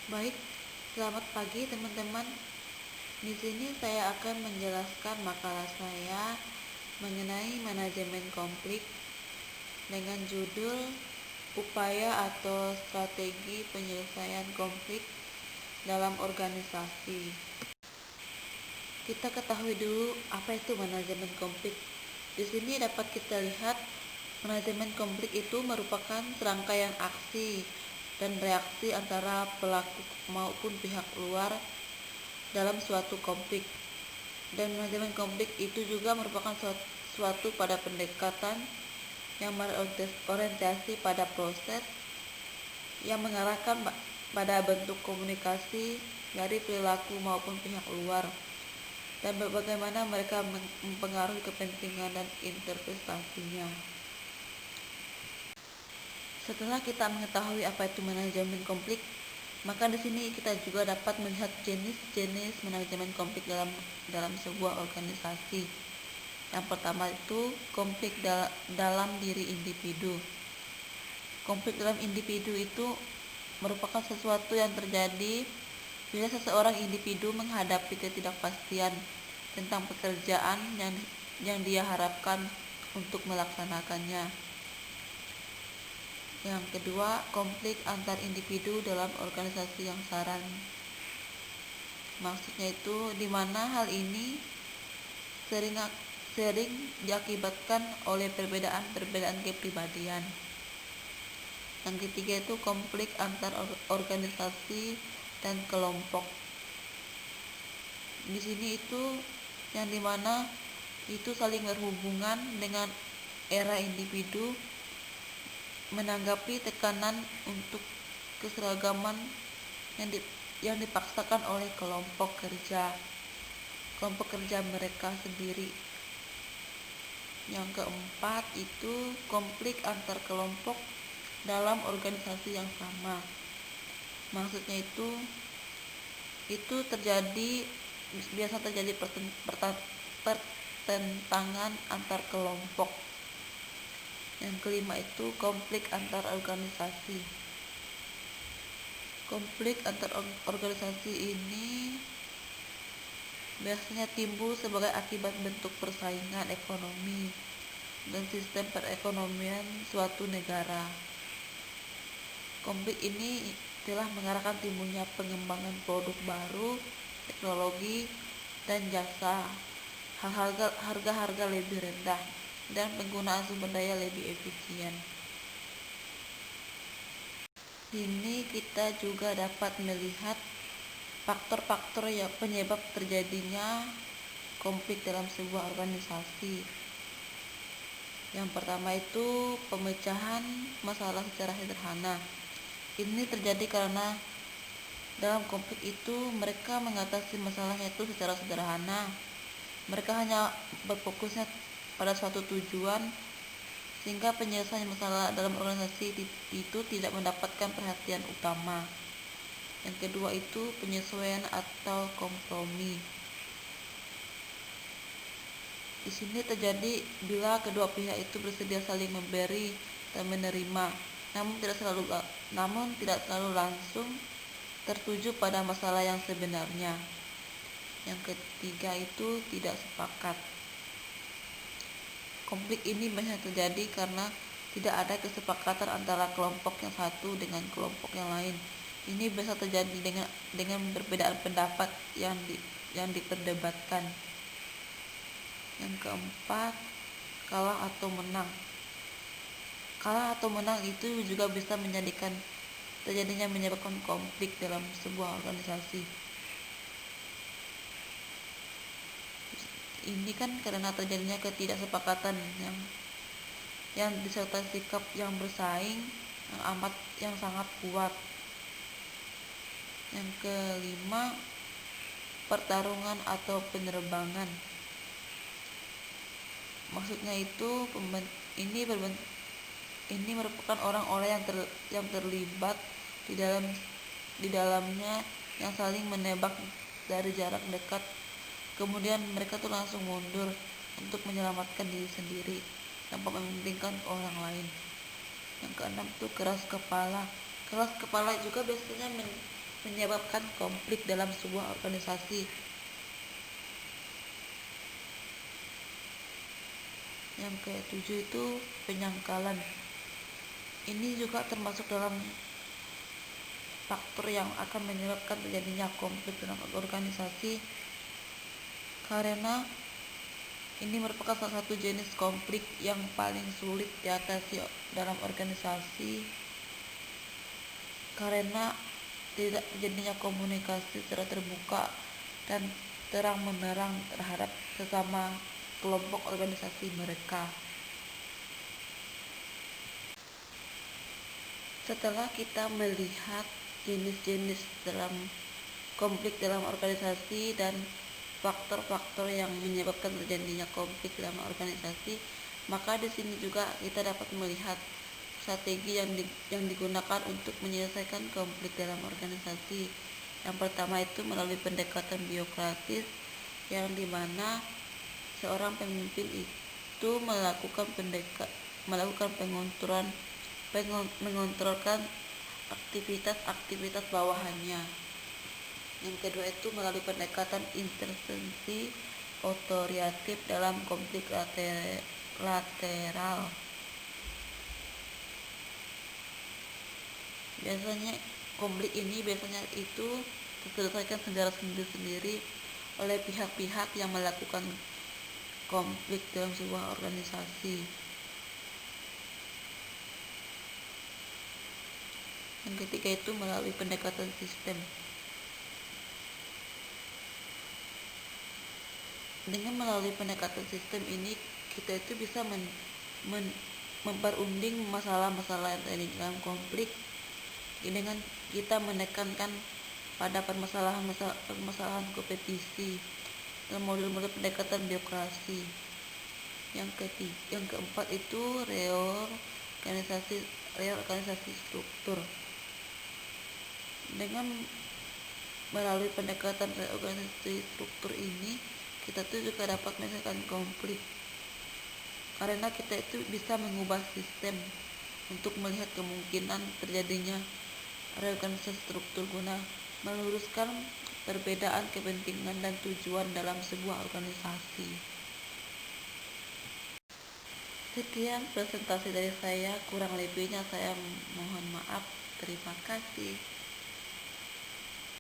Baik, selamat pagi teman-teman. Di sini saya akan menjelaskan makalah saya mengenai manajemen konflik dengan judul Upaya atau Strategi Penyelesaian Konflik dalam Organisasi. Kita ketahui dulu apa itu manajemen konflik. Di sini dapat kita lihat manajemen konflik itu merupakan serangkaian aksi dan reaksi antara pelaku maupun pihak luar dalam suatu konflik. Dan manajemen konflik itu juga merupakan suatu pada pendekatan yang berorientasi pada proses yang mengarahkan pada bentuk komunikasi dari perilaku maupun pihak luar dan bagaimana mereka mempengaruhi kepentingan dan interpretasinya. Setelah kita mengetahui apa itu manajemen konflik, maka di sini kita juga dapat melihat jenis-jenis manajemen konflik dalam sebuah organisasi. Yang pertama itu konflik dalam diri individu. Konflik dalam individu itu merupakan sesuatu yang terjadi bila seseorang individu menghadapi ketidakpastian tentang pekerjaan yang dia harapkan untuk melaksanakannya. Yang kedua, konflik antar individu dalam organisasi yang saran. Maksudnya itu di mana hal ini sering diakibatkan oleh perbedaan kepribadian. Yang ketiga itu konflik antar organisasi dan kelompok. Di sini itu yang dimana itu saling berhubungan dengan era individu menanggapi tekanan untuk keseragaman yang dipaksakan oleh kelompok kerja mereka sendiri. Yang keempat itu konflik antar kelompok dalam organisasi yang sama. Maksudnya itu biasa terjadi pertentangan antar kelompok. Yang kelima itu konflik antar organisasi. Konflik antar organisasi ini biasanya timbul sebagai akibat bentuk persaingan ekonomi dan sistem perekonomian suatu negara. Konflik ini telah mengarahkan timbulnya pengembangan produk baru, teknologi, dan jasa, harga-harga lebih rendah, dan penggunaan sumber daya lebih efisien. Ini kita juga dapat melihat faktor-faktor yang penyebab terjadinya konflik dalam sebuah organisasi. Yang pertama itu pemecahan masalah secara sederhana. Ini terjadi karena dalam konflik itu mereka mengatasi masalahnya itu secara sederhana. Mereka hanya berfokusnya pada suatu tujuan sehingga penyelesaian masalah dalam organisasi itu tidak mendapatkan perhatian utama. Yang kedua itu penyesuaian atau kompromi. Di sini terjadi bila kedua pihak itu bersedia saling memberi dan menerima, namun tidak selalu langsung tertuju pada masalah yang sebenarnya. Yang ketiga itu tidak sepakat. Konflik ini biasanya terjadi karena tidak ada kesepakatan antara kelompok yang satu dengan kelompok yang lain. Ini biasa terjadi dengan perbedaan pendapat yang diperdebatkan. Yang keempat, kalah atau menang. Kalah atau menang itu juga bisa menyebabkan konflik dalam sebuah organisasi. Ini kan karena terjadinya ketidaksepakatan yang disertai sikap yang bersaing yang sangat kuat. Yang kelima, pertarungan atau penerbangan. Maksudnya itu ini merupakan orang-orang yang terlibat di dalamnya yang saling menembak dari jarak dekat. Kemudian mereka tuh langsung mundur untuk menyelamatkan diri sendiri tanpa mementingkan orang lain. Yang keenam tuh keras kepala. Keras kepala juga biasanya menyebabkan konflik dalam sebuah organisasi. Yang ketujuh itu penyangkalan. Ini juga termasuk dalam faktor yang akan menyebabkan terjadinya konflik dalam organisasi, karena ini merupakan salah satu jenis konflik yang paling sulit diatasi dalam organisasi, karena tidak terjadinya komunikasi secara terbuka dan terang-menerang terhadap sesama kelompok organisasi mereka. Setelah kita melihat jenis-jenis dalam konflik dalam organisasi dan faktor-faktor yang menyebabkan terjadinya konflik dalam organisasi, maka di sini juga kita dapat melihat strategi yang digunakan untuk menyelesaikan konflik dalam organisasi. Yang pertama itu melalui pendekatan biokratis, yang dimana seorang pemimpin itu melakukan mengontrolkan aktivitas bawahannya. Yang kedua itu melalui pendekatan intervensi otoritatif dalam konflik lateral. Biasanya konflik ini itu diselesaikan secara sendiri oleh pihak-pihak yang melakukan konflik dalam sebuah organisasi. Yang ketiga itu melalui pendekatan sistem. Dengan melalui pendekatan sistem ini, kita itu bisa memperunding masalah-masalah yang terjadi dalam konflik dengan kita menekankan pada permasalahan kompetisi dan model-model pendekatan birokrasi. Yang keempat itu reorganisasi struktur. Dengan melalui pendekatan reorganisasi struktur ini, kita tuh juga dapat menyelesaikan konflik, karena kita itu bisa mengubah sistem untuk melihat kemungkinan terjadinya reorganisasi struktur guna meluruskan perbedaan kepentingan dan tujuan dalam sebuah organisasi. Sekian presentasi dari saya, kurang lebihnya saya mohon maaf. Terima kasih.